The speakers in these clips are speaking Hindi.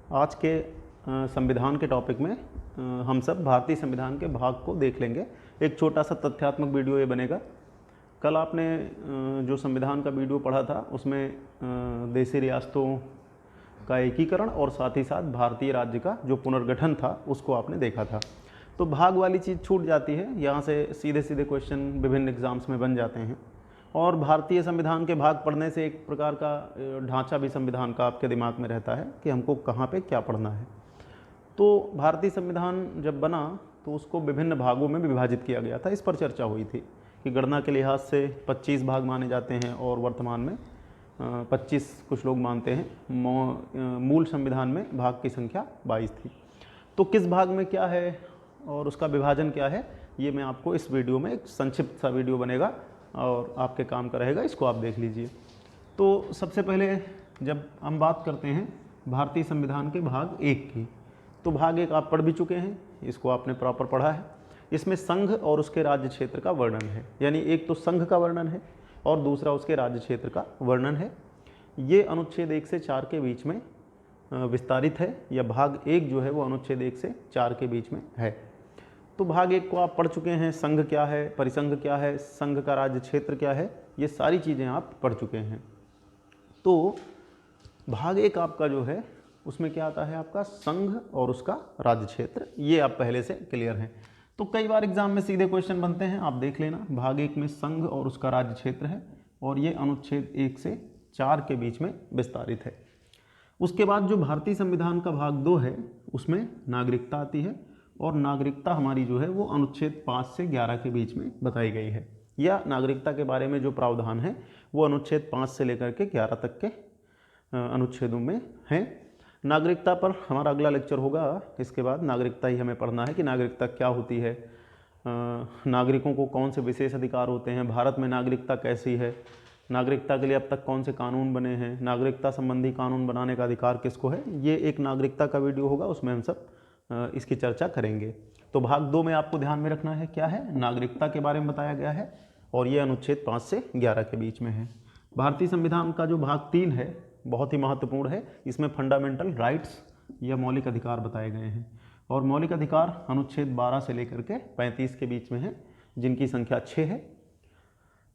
आज के संविधान के टॉपिक में हम सब भारतीय संविधान के भाग को देख लेंगे। एक छोटा सा तथ्यात्मक वीडियो ये बनेगा। कल आपने जो संविधान का वीडियो पढ़ा था उसमें देशी रियासतों का एकीकरण और साथ ही साथ भारतीय राज्य का जो पुनर्गठन था उसको आपने देखा था। तो भाग वाली चीज़ छूट जाती है, यहाँ से सीधे सीधे क्वेश्चन विभिन्न एग्जाम्स में बन जाते हैं। और भारतीय संविधान के भाग पढ़ने से एक प्रकार का ढांचा भी संविधान का आपके दिमाग में रहता है कि हमको कहाँ पे क्या पढ़ना है। तो भारतीय संविधान जब बना तो उसको विभिन्न भागों में विभाजित किया गया था। इस पर चर्चा हुई थी कि गणना के लिहाज से 25 भाग माने जाते हैं और वर्तमान में 25 कुछ लोग मानते हैं। मूल संविधान में भाग की संख्या 22 थी। तो किस भाग में क्या है और उसका विभाजन क्या है, ये मैं आपको इस वीडियो में एक संक्षिप्त सा वीडियो बनेगा और आपके काम का रहेगा, इसको आप देख लीजिए। तो सबसे पहले जब हम बात करते हैं भारतीय संविधान के भाग 1 की, तो भाग 1 आप पढ़ भी चुके हैं, इसको आपने प्रॉपर पढ़ा है। इसमें संघ और उसके राज्य क्षेत्र का वर्णन है, यानी एक तो संघ का वर्णन है और दूसरा उसके राज्य क्षेत्र का वर्णन है। ये अनुच्छेद 1 से 4 के बीच में विस्तारित है, या भाग 1 जो है वो अनुच्छेद 1 से 4 के बीच में है। तो भाग 1 को आप पढ़ चुके हैं। संघ क्या है, परिसंघ क्या है, संघ का राज्य क्षेत्र क्या है, ये सारी चीज़ें आप पढ़ चुके हैं। तो भाग 1 आपका जो है उसमें क्या आता है, आपका संघ और उसका राज्य क्षेत्र, ये आप पहले से क्लियर हैं। तो कई बार एग्जाम में सीधे क्वेश्चन बनते हैं, आप देख लेना। भाग 1 में संघ और उसका राज्य क्षेत्र है और ये अनुच्छेद 1 से 4 के बीच में विस्तारित है। उसके बाद जो भारतीय संविधान का भाग 2 है उसमें नागरिकता आती है, और नागरिकता हमारी जो है वो अनुच्छेद 5 से 11 के बीच में बताई गई है, या नागरिकता के बारे में जो प्रावधान है वो अनुच्छेद 5 से लेकर के 11 तक के अनुच्छेदों में है। नागरिकता पर हमारा अगला लेक्चर होगा। इसके बाद नागरिकता ही हमें पढ़ना है कि नागरिकता क्या होती है, नागरिकों को कौन से विशेष अधिकार होते हैं, भारत में नागरिकता कैसी है, नागरिकता के लिए अब तक कौन से कानून बने हैं, नागरिकता संबंधी कानून बनाने का अधिकार किसको है। ये एक नागरिकता का वीडियो होगा, उसमें हम सब इसकी चर्चा करेंगे। तो भाग 2 में आपको ध्यान में रखना है क्या है, नागरिकता के बारे में बताया गया है और ये अनुच्छेद 5 से 11 के बीच में है। भारतीय संविधान का जो भाग 3 है बहुत ही महत्वपूर्ण है। इसमें फंडामेंटल राइट्स या मौलिक अधिकार बताए गए हैं, और मौलिक अधिकार अनुच्छेद 12 से लेकर के 35 के बीच में है, जिनकी संख्या 6 है।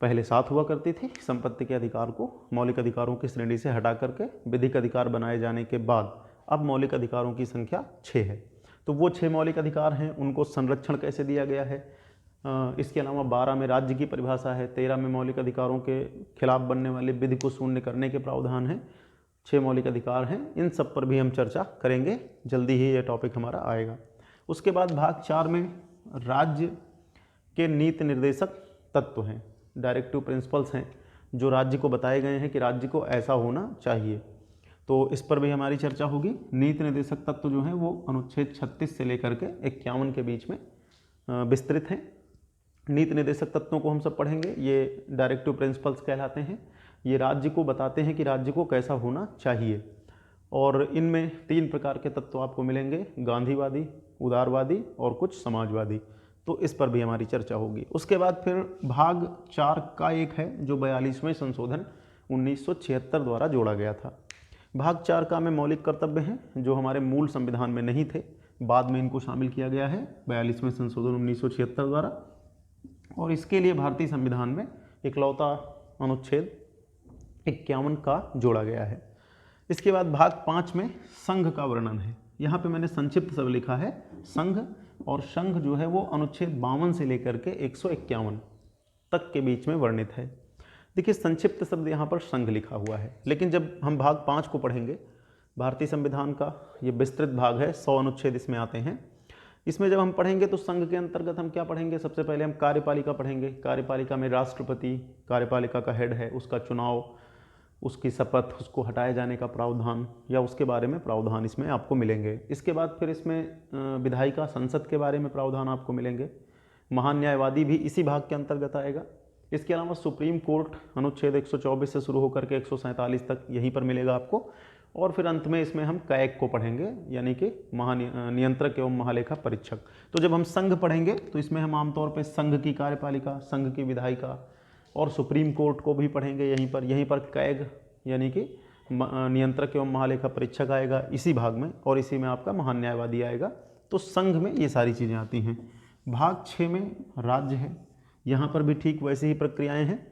पहले 7 हुआ करती थी। संपत्ति के अधिकार को मौलिक अधिकारों की श्रेणी से हटा करके विधिक अधिकार बनाए जाने के बाद अब मौलिक अधिकारों की संख्या 6 है। तो वो 6 मौलिक अधिकार हैं, उनको संरक्षण कैसे दिया गया है। इसके अलावा 12 में राज्य की परिभाषा है, 13 में मौलिक अधिकारों के खिलाफ बनने वाले विधि को शून्य करने के प्रावधान हैं। 6 मौलिक अधिकार हैं, इन सब पर भी हम चर्चा करेंगे, जल्दी ही ये टॉपिक हमारा आएगा। उसके बाद भाग 4 में राज्य के नीति निर्देशक तत्व हैं, डायरेक्टिव प्रिंसिपल्स हैं, जो राज्य को बताए गए हैं कि राज्य को ऐसा होना चाहिए। तो इस पर भी हमारी चर्चा होगी। नीति निर्देशक तत्व जो हैं वो अनुच्छेद 36 से लेकर के 51 के बीच में विस्तृत हैं। नीति निर्देशक तत्वों को हम सब पढ़ेंगे। ये डायरेक्टिव प्रिंसिपल्स कहलाते हैं। ये राज्य को बताते हैं कि राज्य को कैसा होना चाहिए, और इनमें 3 प्रकार के तत्व आपको मिलेंगे, गांधीवादी, उदारवादी और कुछ समाजवादी। तो इस पर भी हमारी चर्चा होगी। उसके बाद फिर भाग 4 का एक है जो 42वें संशोधन 1976 द्वारा जोड़ा गया था। भाग 4 का में मौलिक कर्तव्य हैं जो हमारे मूल संविधान में नहीं थे, बाद में इनको शामिल किया गया है 42वें संशोधन 1976 द्वारा, और इसके लिए भारतीय संविधान में इकलौता अनुच्छेद 51 का जोड़ा गया है। इसके बाद भाग 5 में संघ का वर्णन है। यहाँ पे मैंने संक्षिप्त सब लिखा है संघ, और संघ जो है वो अनुच्छेद 52 से लेकर के 151 तक के बीच में वर्णित है। देखिए संक्षिप्त शब्द यहाँ पर संघ लिखा हुआ है, लेकिन जब हम भाग 5 को पढ़ेंगे, भारतीय संविधान का ये विस्तृत भाग है, 100 अनुच्छेद इसमें आते हैं। इसमें जब हम पढ़ेंगे तो संघ के अंतर्गत हम क्या पढ़ेंगे, सबसे पहले हम कार्यपालिका पढ़ेंगे। कार्यपालिका में राष्ट्रपति कार्यपालिका का हेड है, उसका चुनाव, उसकी शपथ, उसको हटाए जाने का प्रावधान या उसके बारे में प्रावधान इसमें आपको मिलेंगे। इसके बाद फिर इसमें विधायिका संसद के बारे में प्रावधान आपको मिलेंगे। महान न्यायवादी भी इसी भाग के अंतर्गत आएगा। इसके अलावा सुप्रीम कोर्ट अनुच्छेद 124 से शुरू होकर के 147 तक यहीं पर मिलेगा आपको। और फिर अंत में इसमें हम कैग को पढ़ेंगे, यानी कि महानियंत्रक एवं महालेखा परीक्षक। तो जब हम संघ पढ़ेंगे तो इसमें हम आमतौर पर संघ की कार्यपालिका, संघ की विधायिका और सुप्रीम कोर्ट को भी पढ़ेंगे। यहीं पर कैग यानी कि नियंत्रक एवं महालेखा परीक्षक आएगा इसी भाग में, और इसी में आपका महान्यायवादी आएगा। तो संघ में ये सारी चीज़ें आती हैं। भाग 6 में राज्य है, यहाँ पर भी ठीक वैसी ही प्रक्रियाएं हैं।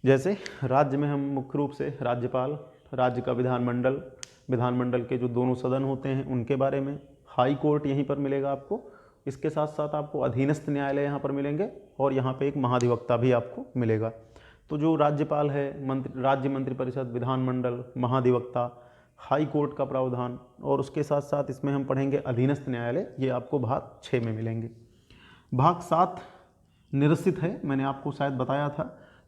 जैसे राज्य में हम मुख्य रूप से राज्यपाल, राज्य का विधानमंडल, विधानमंडल के जो दोनों सदन होते हैं उनके बारे में, हाई कोर्ट यहीं पर मिलेगा आपको, इसके साथ साथ आपको अधीनस्थ न्यायालय यहाँ पर मिलेंगे, और यहाँ पे एक महाधिवक्ता भी आपको मिलेगा। तो जो राज्यपाल है, राज्य मंत्रिपरिषद, विधानमंडल, महाधिवक्ता, हाई कोर्ट का प्रावधान, और उसके साथ साथ इसमें हम पढ़ेंगे अधीनस्थ न्यायालय, ये आपको भाग 6 में मिलेंगे। भाग 7 निरसित है। मैंने आपको शायद बताया था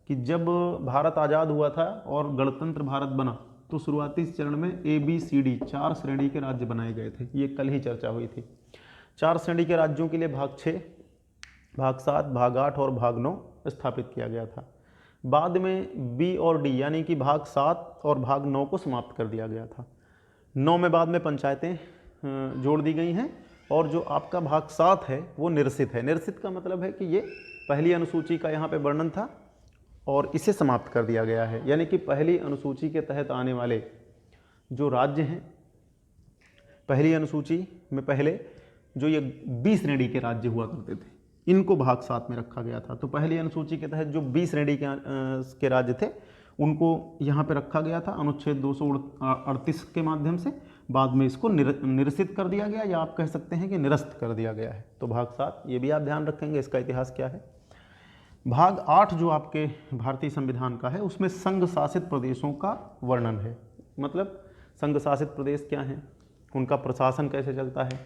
कि जब भारत आज़ाद हुआ था और गणतंत्र भारत बना तो शुरुआती चरण में ABCD 4 श्रेणी के राज्य बनाए गए थे। ये कल ही चर्चा हुई थी। 4 श्रेणी के राज्यों के लिए भाग 6, भाग 7, भाग 8 और भाग 9 स्थापित किया गया था। बाद में B और D यानी कि भाग 7 और भाग 9 को समाप्त कर दिया गया था। 9 में बाद में पंचायतें जोड़ दी गई हैं, और जो आपका भाग 7 है वो निरसित है। निरसित का मतलब है कि ये पहली अनुसूची का यहाँ पे वर्णन था और इसे समाप्त कर दिया गया है। यानी कि पहली अनुसूची के तहत आने वाले जो राज्य हैं, पहली अनुसूची में पहले जो ये B श्रेणी के राज्य हुआ करते थे, इनको भाग 7 में रखा गया था। तो पहली अनुसूची के तहत जो B श्रेणी के राज्य थे उनको यहाँ पे रखा गया था अनुच्छेद 238 के माध्यम से। बाद में इसको निरसित कर दिया गया, या आप कह सकते हैं कि निरस्त कर दिया गया है। तो भाग 7 ये भी आप ध्यान रखेंगे, इसका इतिहास क्या है। भाग 8 जो आपके भारतीय संविधान का है उसमें संघ शासित प्रदेशों का वर्णन है। मतलब संघ शासित प्रदेश क्या हैं, उनका प्रशासन कैसे चलता है,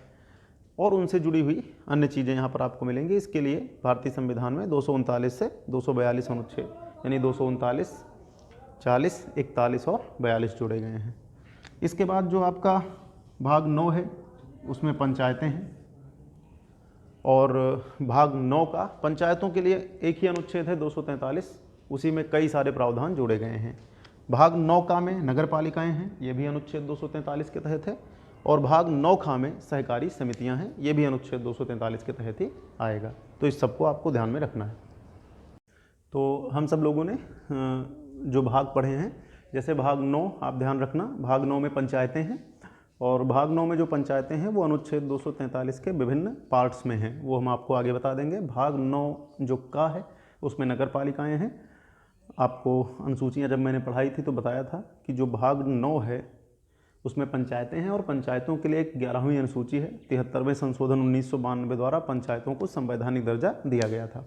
और उनसे जुड़ी हुई अन्य चीज़ें यहाँ पर आपको मिलेंगी। इसके लिए भारतीय संविधान में 239 से 242 अनुच्छेद यानी 239, 40, 41 और 42 जोड़े गए हैं। इसके बाद जो आपका भाग 9 है उसमें पंचायतें हैं, और भाग 9 का पंचायतों के लिए एक ही अनुच्छेद है 243, उसी में कई सारे प्रावधान जोड़े गए हैं। भाग 9 का में नगर पालिकाएँ हैं, ये भी अनुच्छेद 243 के तहत है, और भाग 9 खा में सहकारी समितियां हैं, ये भी अनुच्छेद 243 के तहत ही आएगा। तो इस सबको आपको ध्यान में रखना है। तो हम सब लोगों ने जो भाग पढ़े हैं, जैसे भाग 9 आप ध्यान रखना, भाग 9 में पंचायतें हैं, और भाग 9 में जो पंचायतें हैं वो अनुच्छेद 243 के विभिन्न पार्ट्स में हैं, वो हम आपको आगे बता देंगे। भाग 9 जो का है उसमें नगर पालिकाएँ हैं। आपको अनुसूचियाँ जब मैंने पढ़ाई थी तो बताया था कि जो भाग 9 है उसमें पंचायतें हैं, और पंचायतों के लिए एक 11वीं अनुसूची है। 73वें संशोधन 1992 द्वारा पंचायतों को संवैधानिक दर्जा दिया गया था।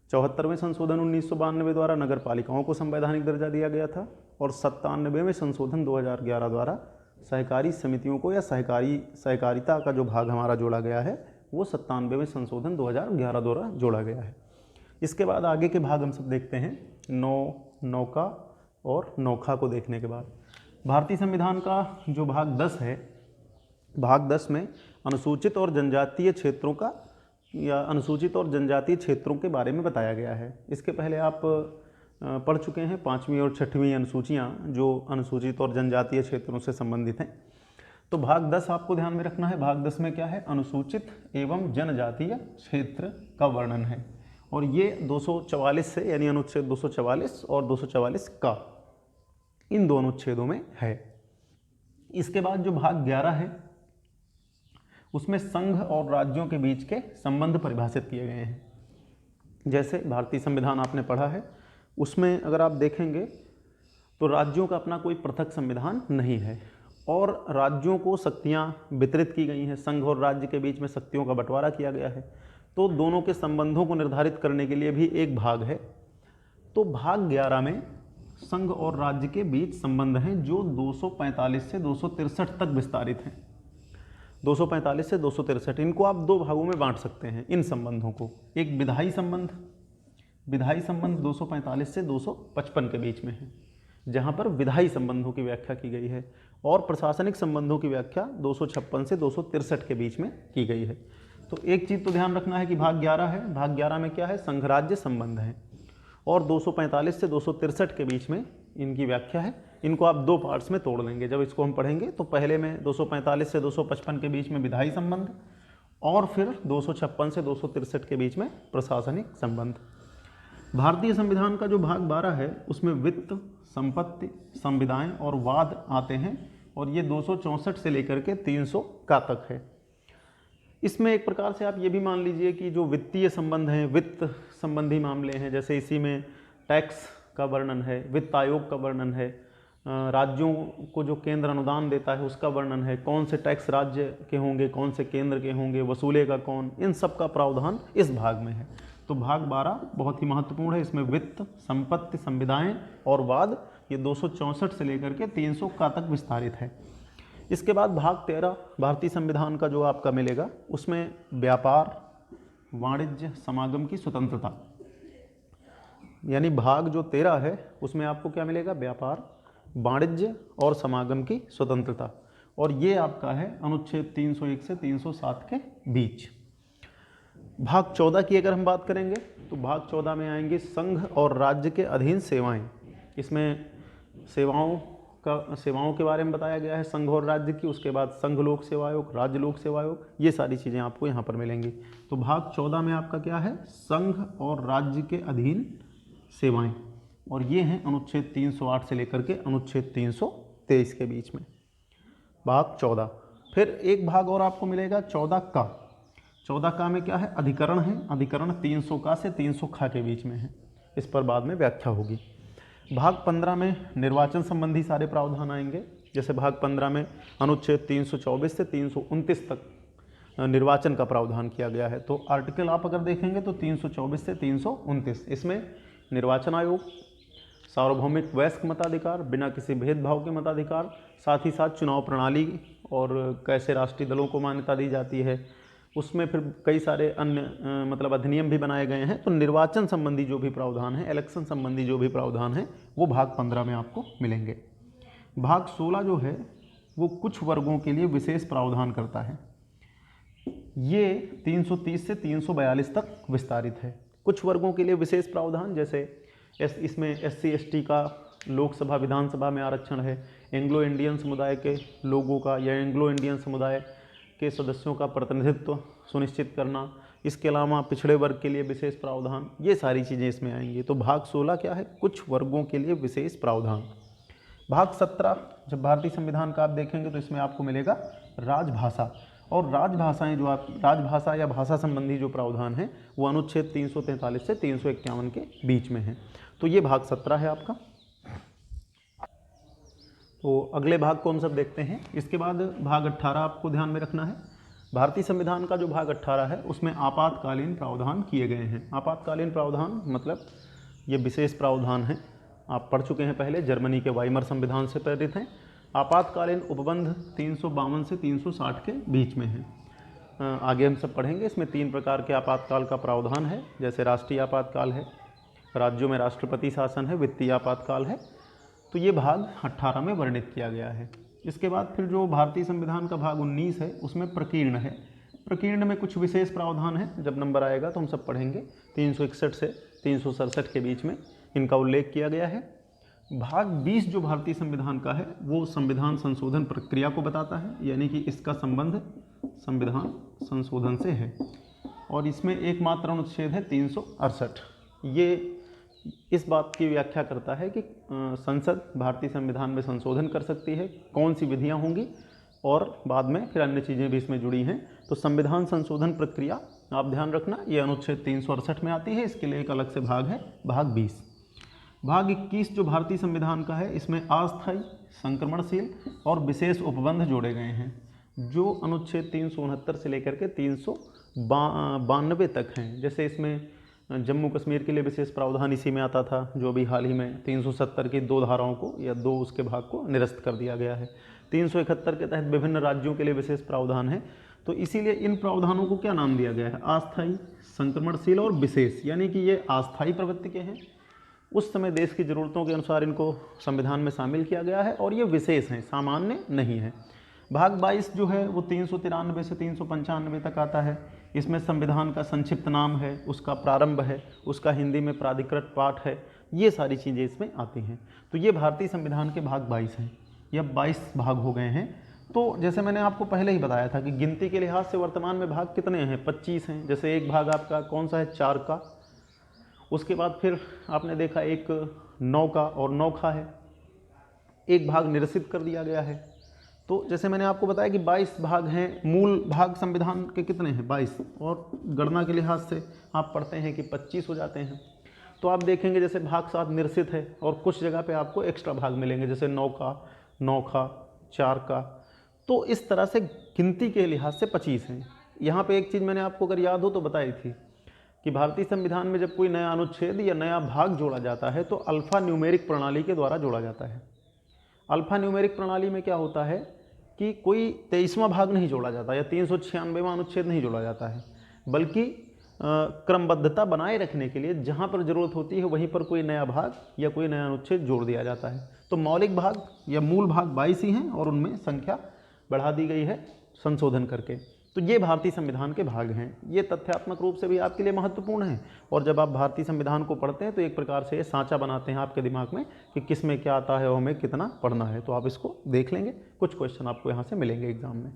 74वें संशोधन 1992 द्वारा नगर पालिकाओं को संवैधानिक दर्जा दिया गया था, और 97वें संशोधन 2011 द्वारा सहकारी समितियों को, या सहकारिता का जो भाग हमारा जोड़ा गया है वो 97वें संशोधन 2011 द्वारा जोड़ा गया है। इसके बाद आगे के भाग हम सब देखते हैं। 9 का और 9 खा को देखने के बाद भारतीय संविधान का जो भाग 10 है, भाग 10 में अनुसूचित और जनजातीय क्षेत्रों का, या अनुसूचित और जनजातीय क्षेत्रों के बारे में बताया गया है। इसके पहले आप पढ़ चुके हैं 5वीं और 6वीं अनुसूचियाँ जो अनुसूचित और जनजातीय क्षेत्रों से संबंधित हैं। तो भाग 10 आपको ध्यान में रखना है। भाग 10 में क्या है, अनुसूचित एवं जनजातीय क्षेत्र का वर्णन है, और ये 244 से, यानी अनुच्छेद 244 और 244 का, इन दोनों अनुच्छेदों में है। इसके बाद जो भाग 11 है उसमें संघ और राज्यों के बीच के संबंध परिभाषित किए गए हैं। जैसे भारतीय संविधान आपने पढ़ा है, उसमें अगर आप देखेंगे तो राज्यों का अपना कोई पृथक संविधान नहीं है, और राज्यों को शक्तियाँ वितरित की गई हैं। संघ और राज्य के बीच में शक्तियों का बंटवारा किया गया है। तो दोनों के संबंधों को निर्धारित करने के लिए भी एक भाग है। तो भाग 11 में संघ और राज्य के बीच संबंध हैं जो 245 से 263 तक विस्तारित हैं। 245 से 263, इनको आप 2 भागों में बांट सकते हैं इन संबंधों को। एक विधायी संबंध 245 से 255 के बीच में है, जहां पर विधायी संबंधों की व्याख्या की गई है, और प्रशासनिक संबंधों की व्याख्या 256 से 263 के बीच में की गई है। तो एक चीज़ तो ध्यान रखना है कि भाग 11 है, भाग 11 में क्या है, संघ राज्य संबंध है, और 245 से 263 के बीच में इनकी व्याख्या है। इनको आप 2 पार्ट्स में तोड़ लेंगे जब इसको हम पढ़ेंगे। तो पहले में 245 से 255 के बीच में विधायी संबंध, और फिर 256 से 263 के बीच में प्रशासनिक संबंध। भारतीय संविधान का जो भाग 12 है उसमें वित्त, संपत्ति, संविदाएं और वाद आते हैं और ये 264 से लेकर के 300 का तक है। इसमें एक प्रकार से आप ये भी मान लीजिए कि जो वित्तीय संबंध हैं, वित्त संबंधी मामले हैं, जैसे इसी में टैक्स का वर्णन है, वित्त आयोग का वर्णन है, राज्यों को जो केंद्र अनुदान देता है उसका वर्णन है, कौन से टैक्स राज्य के होंगे, कौन से केंद्र के होंगे, वसूलेगा कौन, इन सब का प्रावधान इस भाग में है। तो भाग 12 बहुत ही महत्वपूर्ण है। इसमें वित्त, संपत्ति, संविदाएं और वाद ये 264 से लेकर के 300 का तक विस्तारित है। इसके बाद भाग 13 भारतीय संविधान का जो आपका मिलेगा उसमें व्यापार, वाणिज्य, समागम की स्वतंत्रता, यानी भाग जो 13 है उसमें आपको क्या मिलेगा, व्यापार, वाणिज्य और समागम की स्वतंत्रता, और ये आपका है अनुच्छेद 301 से 307 के बीच। भाग 14 की अगर हम बात करेंगे तो भाग 14 में आएंगे संघ और राज्य के अधीन सेवाएं। इसमें सेवाओं के बारे में बताया गया है संघ और राज्य की। उसके बाद संघ लोक सेवा आयोग, राज्य लोक सेवा आयोग, ये सारी चीज़ें आपको यहाँ पर मिलेंगी। तो भाग 14 में आपका क्या है, संघ और राज्य के अधीन सेवाएं, और ये हैं अनुच्छेद 308 से लेकर के अनुच्छेद 323 के बीच में भाग 14। फिर एक भाग और आपको मिलेगा 14 का। 14 का में क्या है, अधिकरण है। अधिकरण 300 का से 300 खा के बीच में है, इस पर बाद में व्याख्या होगी। भाग 15 में निर्वाचन संबंधी सारे प्रावधान आएंगे। जैसे भाग 15 में अनुच्छेद 324 से 329 तक निर्वाचन का प्रावधान किया गया है। तो आर्टिकल आप अगर देखेंगे तो 324 से 329, इसमें निर्वाचन आयोग, सार्वभौमिक वयस्क मताधिकार, बिना किसी भेदभाव के मताधिकार, साथ ही साथ चुनाव प्रणाली और कैसे राष्ट्रीय दलों को मान्यता दी जाती है, उसमें फिर कई सारे अन्य मतलब अधिनियम भी बनाए गए हैं। तो निर्वाचन संबंधी जो भी प्रावधान है, इलेक्शन संबंधी जो भी प्रावधान है, वो भाग 15 में आपको मिलेंगे। भाग 16 जो है वो कुछ वर्गों के लिए विशेष प्रावधान करता है। ये 330 से 342 तक विस्तारित है। कुछ वर्गों के लिए विशेष प्रावधान, जैसे इसमें SC ST का लोकसभा विधानसभा में आरक्षण है, एंग्लो इंडियन समुदाय के लोगों का या एंग्लो इंडियन समुदाय के सदस्यों का प्रतिनिधित्व सुनिश्चित करना, इसके अलावा पिछड़े वर्ग के लिए विशेष प्रावधान, ये सारी चीज़ें इसमें आएंगी। तो भाग 16 क्या है, कुछ वर्गों के लिए विशेष प्रावधान। भाग 17 जब भारतीय संविधान का आप देखेंगे तो इसमें आपको मिलेगा राजभाषा, और राजभाषाएं जो आप राजभाषा या भाषा संबंधी जो प्रावधान है वो अनुच्छेद 343 से 351 के बीच में है। तो ये भाग 17 है आपका। तो अगले भाग को हम सब देखते हैं। इसके बाद भाग 18 आपको ध्यान में रखना है। भारतीय संविधान का जो भाग 18 है उसमें आपातकालीन प्रावधान किए गए हैं। आपातकालीन प्रावधान मतलब ये विशेष प्रावधान हैं, आप पढ़ चुके हैं पहले, जर्मनी के वाइमर संविधान से प्रेरित हैं। आपातकालीन उपबंध 352 से 360 के बीच में है। आगे हम सब पढ़ेंगे। इसमें 3 प्रकार के आपातकाल का प्रावधान है, जैसे राष्ट्रीय आपातकाल है, राज्यों में राष्ट्रपति शासन है, वित्तीय आपातकाल है। तो ये भाग 18 में वर्णित किया गया है। इसके बाद फिर जो भारतीय संविधान का भाग 19 है उसमें प्रकीर्ण है। प्रकीर्ण में कुछ विशेष प्रावधान है, जब नंबर आएगा तो हम सब पढ़ेंगे। 361 से 367 के बीच में इनका उल्लेख किया गया है। भाग 20 जो भारतीय संविधान का है वो संविधान संशोधन प्रक्रिया को बताता है, यानी कि इसका संबंध संविधान संशोधन से है, और इसमें एकमात्र अनुच्छेद है 368। ये इस बात की व्याख्या करता है कि संसद भारतीय संविधान में संशोधन कर सकती है, कौन सी विधियां होंगी, और बाद में फिर अन्य चीज़ें भी इसमें जुड़ी हैं। तो संविधान संशोधन प्रक्रिया आप ध्यान रखना, ये अनुच्छेद 368 में आती है। इसके लिए एक अलग से भाग है, भाग 20। भाग 21 जो भारतीय संविधान का है इसमें अस्थायी, संक्रमणशील और विशेष उपबंध जोड़े गए हैं, जो अनुच्छेद 369 से लेकर के 392 तक हैं। जैसे इसमें जम्मू कश्मीर के लिए विशेष प्रावधान इसी में आता था, जो भी हाल ही में 370 की 2 धाराओं को या 2 उसके भाग को निरस्त कर दिया गया है। 371 के तहत विभिन्न राज्यों के लिए विशेष प्रावधान है। तो इसीलिए इन प्रावधानों को क्या नाम दिया गया है, अस्थायी, संक्रमणशील और विशेष, यानी कि ये अस्थायी प्रवृत्ति के हैं, उस समय देश की ज़रूरतों के अनुसार इनको संविधान में शामिल किया गया है, और ये विशेष हैं, सामान्य नहीं है। भाग 22 जो है वो 393 से 395 तक आता है। इसमें संविधान का संक्षिप्त नाम है, उसका प्रारंभ है, उसका हिंदी में प्राधिकृत पाठ है, ये सारी चीज़ें इसमें आती हैं। तो ये भारतीय संविधान के भाग 22 हैं। ये 22 भाग हो गए हैं। तो जैसे मैंने आपको पहले ही बताया था कि गिनती के लिहाज से वर्तमान में भाग कितने हैं, 25 हैं। जैसे एक भाग आपका कौन सा है, 4 का, उसके बाद फिर आपने देखा एक नौका और नौखा है, एक भाग निरसित कर दिया गया है। तो जैसे मैंने आपको बताया कि 22 भाग हैं, मूल भाग संविधान के कितने हैं 22, और गणना के लिहाज से आप पढ़ते हैं कि 25 हो जाते हैं। तो आप देखेंगे जैसे भाग 7 निरसित है और कुछ जगह पे आपको एक्स्ट्रा भाग मिलेंगे, जैसे नौका, नौखा, चार का। तो इस तरह से गिनती के लिहाज से 25 हैं। यहाँ पे एक चीज़ मैंने आपको अगर याद हो तो बताई थी कि भारतीय संविधान में जब कोई नया अनुच्छेद या नया भाग जोड़ा जाता है तो अल्फा न्यूमेरिक प्रणाली के द्वारा जोड़ा जाता है। अल्फा न्यूमेरिक प्रणाली में क्या होता है कि कोई 23वां भाग नहीं जोड़ा जाता या 396वां अनुच्छेद नहीं जोड़ा जाता है, बल्कि क्रमबद्धता बनाए रखने के लिए जहाँ पर ज़रूरत होती है वहीं पर कोई नया भाग या कोई नया अनुच्छेद जोड़ दिया जाता है। तो मौलिक भाग या मूल भाग 22 ही हैं और उनमें संख्या बढ़ा दी गई है संशोधन करके। तो ये भारतीय संविधान के भाग हैं। ये तथ्यात्मक रूप से भी आपके लिए महत्वपूर्ण है, और जब आप भारतीय संविधान को पढ़ते हैं तो एक प्रकार से ये सांचा बनाते हैं आपके दिमाग में कि किस में क्या आता है और हमें कितना पढ़ना है। तो आप इसको देख लेंगे, कुछ क्वेश्चन आपको यहाँ से मिलेंगे एग्जाम में।